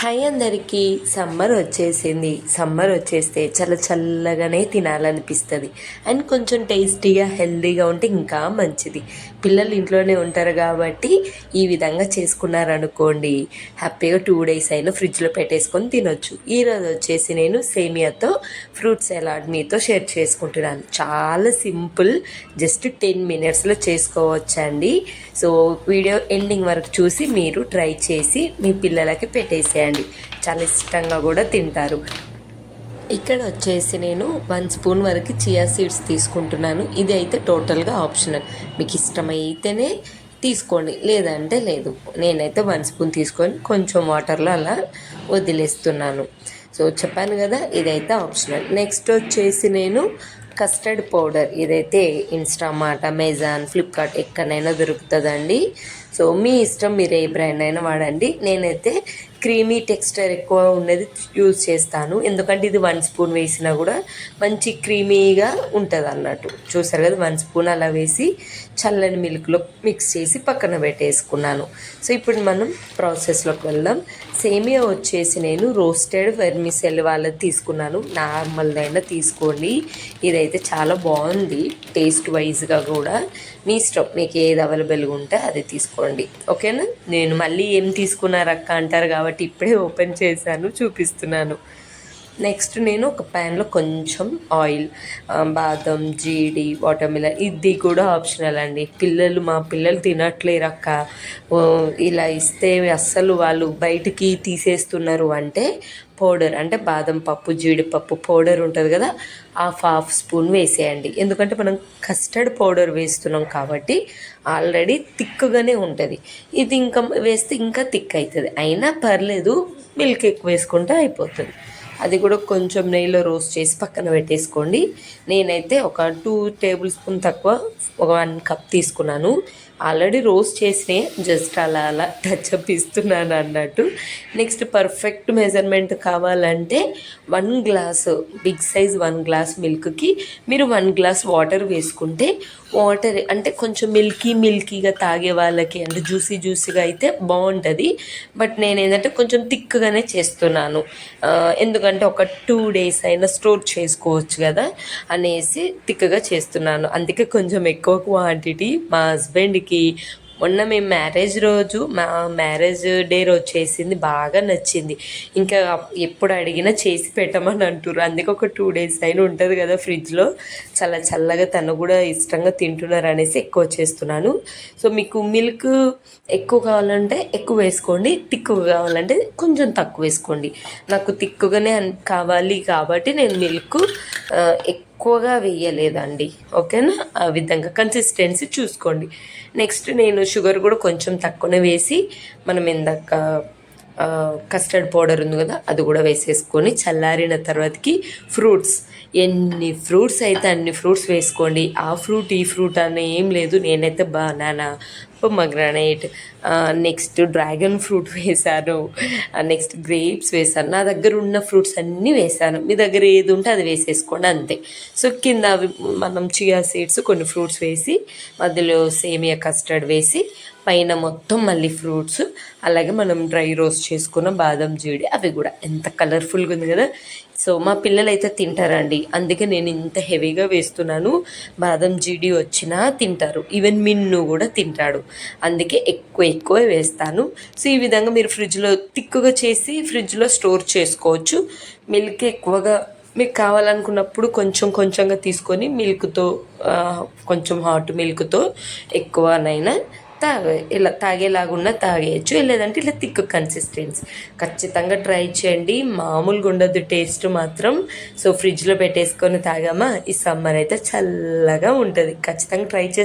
Hi అందరికీ. Summer వచ్చేసింది. Summer వచ్చేస్తే చాలా చల్లగానే తినాలనిపిస్తుంది. అండ్ కొంచెం టేస్టీగా హెల్తీగా ఉంటే ఇంకా మంచిది. పిల్లలు ఇంట్లోనే ఉంటారు కాబట్టి ఈ విధంగా చేసుకున్నారనుకోండి, హ్యాపీగా 2 days అయినా ఫ్రిడ్జ్లో పెట్టేసుకొని తినొచ్చు. ఈరోజు వచ్చేసి నేను సేమియాతో ఫ్రూట్ సలాడ్ మీతో షేర్ చేసుకుంటున్నాను. చాలా సింపుల్, జస్ట్ 10 minutesలో చేసుకోవచ్చండి. సో వీడియో ఎండింగ్ వరకు చూసి మీరు ట్రై చేసి మీ పిల్లలకి పెట్టేసేయండి. చాలా ఇష్టంగా కూడా తింటారు. ఇక్కడ వచ్చేసి నేను 1 స్పూన్ వరకు చియా సీడ్స్ తీసుకుంటున్నాను. ఇది అయితే టోటల్గా ఆప్షనల్, మీకు ఇష్టమైతేనే తీసుకోండి, లేదంటే లేదు. నేనైతే 1 స్పూన్ తీసుకొని కొంచెం వాటర్లో అలా వదిలేస్తున్నాను. సో చెప్పాను కదా, ఇదైతే ఆప్షనల్. నెక్స్ట్ వచ్చేసి నేను కస్టర్డ్ పౌడర్, ఇదైతే ఇన్స్టామార్ట్, అమెజాన్, ఫ్లిప్కార్ట్ ఎక్కడైనా దొరుకుతుందండి. సో మీ ఇష్టం, మీరు ఏ బ్రాండ్ అయినా వాడండి. నేనైతే క్రీమీ టెక్స్చర్ ఎక్కువ ఉన్నది యూజ్ చేస్తాను, ఎందుకంటే ఇది 1 స్పూన్ వేసినా కూడా మంచి క్రీమీగా ఉంటుంది అన్నట్టు. చూసారు కదా, 1 స్పూన్ అలా వేసి చల్లని మిల్క్లో మిక్స్ చేసి పక్కన పెట్టేసుకున్నాను. సో ఇప్పుడు మనం ప్రాసెస్లోకి వెళ్దాం. సేమియా వచ్చేసి నేను రోస్టెడ్ వెర్మిసెల్ వాళ్ళది తీసుకున్నాను. నార్మల్దైనా తీసుకోండి, ఇదైతే చాలా బాగుంది టేస్ట్ వైజ్గా కూడా. మీ ఇష్టం, మీకు ఏది అవైలబుల్గా ఉంటే అది తీసుకోండి, ఓకేనా. నేను మళ్ళీ ఏం తీసుకున్నారక్క అంటారు కాబట్టి ఇప్పుడే ఓపెన్ చేశాను, చూపిస్తున్నాను. నెక్స్ట్ నేను ఒక ప్యాన్లో కొంచెం ఆయిల్, బాదం, జీడి, వాటర్మిలన్, ఇది కూడా ఆప్షనల్ అండి. మా పిల్లలు తినట్లేరు అక్క, ఇలా ఇస్తే అస్సలు వాళ్ళు బయటికి తీసేస్తున్నారు అంటే పౌడర్, అంటే బాదం పప్పు, జీడిపప్పు పౌడర్ ఉంటుంది కదా, హాఫ్ స్పూన్ వేసేయండి. ఎందుకంటే మనం కస్టర్డ్ పౌడర్ వేస్తున్నాం కాబట్టి ఆల్రెడీ థిక్గానే ఉంటుంది. ఇది ఇంకా వేస్తే ఇంకా థిక్ అవుతుంది. అయినా పర్లేదు, మిల్క్ ఎక్కువ వేసుకుంటే అయిపోతుంది. అది కూడా కొంచెం నెయ్యిలో రోస్ట్ చేసి పక్కన పెట్టేసుకోండి. నేనైతే ఒక 2 టేబుల్ స్పూన్ తక్కువ, ఒక 1 కప్ తీసుకున్నాను. ఆల్రెడీ రోస్ట్ చేసినే, జస్ట్ అలా టచ్అప్ ఇస్తున్నాను అన్నట్టు. నెక్స్ట్ పర్ఫెక్ట్ మెజర్మెంట్ కావాలంటే 1 గ్లాసు, బిగ్ సైజ్ 1 గ్లాస్ మిల్క్కి మీరు 1 గ్లాస్ వాటర్ వేసుకుంటే, వాటర్ అంటే కొంచెం మిల్కీగా తాగే వాళ్ళకి, అంటే జ్యూసీగా అయితే బాగుంటుంది. బట్ నేను ఏంటంటే కొంచెం థిక్గానే చేస్తున్నాను, ఎందుకంటే ఒక 2 days అయినా స్టోర్ చేసుకోవచ్చు కదా అనేసి థిక్గా చేస్తున్నాను. అందుకే కొంచెం ఎక్కువ క్వాంటిటీ. మా హస్బెండ్కి మొన్న మేము మా మ్యారేజ్ డే రోజు చేసింది బాగా నచ్చింది. ఇంకా ఎప్పుడు అడిగినా చేసి పెట్టమని అంటారు. అందుకే ఒక 2 days అయినా ఉంటుంది కదా ఫ్రిడ్జ్లో, చాలా చల్లగా తను కూడా ఇష్టంగా తింటున్నారు అనేసి ఎక్కువ చేస్తున్నాను. సో మీకు మిల్క్ ఎక్కువ కావాలంటే ఎక్కువ వేసుకోండి, తిక్కుగా కావాలంటే కొంచెం తక్కువ వేసుకోండి. నాకు తిక్కుగానే కావాలి కాబట్టి నేను మిల్క్ ఎక్కువగా వేయలేదండి, ఓకేనా. ఆ విధంగా కన్సిస్టెన్సీ చూసుకోండి. నెక్స్ట్ నేను షుగర్ కూడా కొంచెం తక్కువనే వేసి, మనం ఇందాక కస్టర్డ్ పౌడర్ ఉంది కదా, అది కూడా వేసేసుకొని చల్లారిన తర్వాతకి ఫ్రూట్స్, ఎన్ని ఫ్రూట్స్ అయితే అన్ని ఫ్రూట్స్ వేసుకోండి. ఆ ఫ్రూట్ ఈ ఫ్రూట్ అని ఏం లేదు. నేనైతే banana, pomegranate, next dragon fruit వేశాను, నెక్స్ట్ గ్రేప్స్ వేశాను. నా దగ్గర ఉన్న ఫ్రూట్స్ అన్నీ వేశాను. మీ దగ్గర ఏది ఉంటే అది వేసేసుకోండి, అంతే. సో కింద మనం చియా సీడ్స్, కొన్ని ఫ్రూట్స్ వేసి, మధ్యలో సేమియా కస్టర్డ్ వేసి, పైన మొత్తం మళ్ళీ ఫ్రూట్స్, అలాగే మనం డ్రై రోస్ట్ చేసుకున్న బాదం, జీడి, అవి కూడా ఎంత కలర్ఫుల్గా ఉంది కదా. సో మా పిల్లలు అయితే తింటారండి, అందుకే నేను ఇంత హెవీగా వేస్తున్నాను. బాదం, జీడి వచ్చినా తింటారు, ఈవెన్ మిన్ను కూడా తింటాడు, అందుకే ఎక్కువ వేస్తాను. సో ఈ విధంగా మీరు ఫ్రిడ్జ్లో థిక్గా చేసి ఫ్రిడ్జ్లో స్టోర్ చేసుకోవచ్చు. మిల్క్ ఎక్కువగా మీకు కావాలనుకున్నప్పుడు కొంచెంగా తీసుకొని మిల్క్తో, కొంచెం హాట్ మిల్క్తో ఎక్కువనైనా ఇలా తాగేలాగున్నా తాగేయచ్చు, లేదంటే ఇలా థిక్ కన్సిస్టెన్సీ. ఖచ్చితంగా ట్రై చేయండి, మామూలుగా ఉండదు టేస్ట్ మాత్రం. సో ఫ్రిడ్జ్లో పెట్టేసుకొని తాగామా, ఈ సమ్మర్ అయితే చల్లగా ఉంటుంది. ఖచ్చితంగా ట్రై చేసి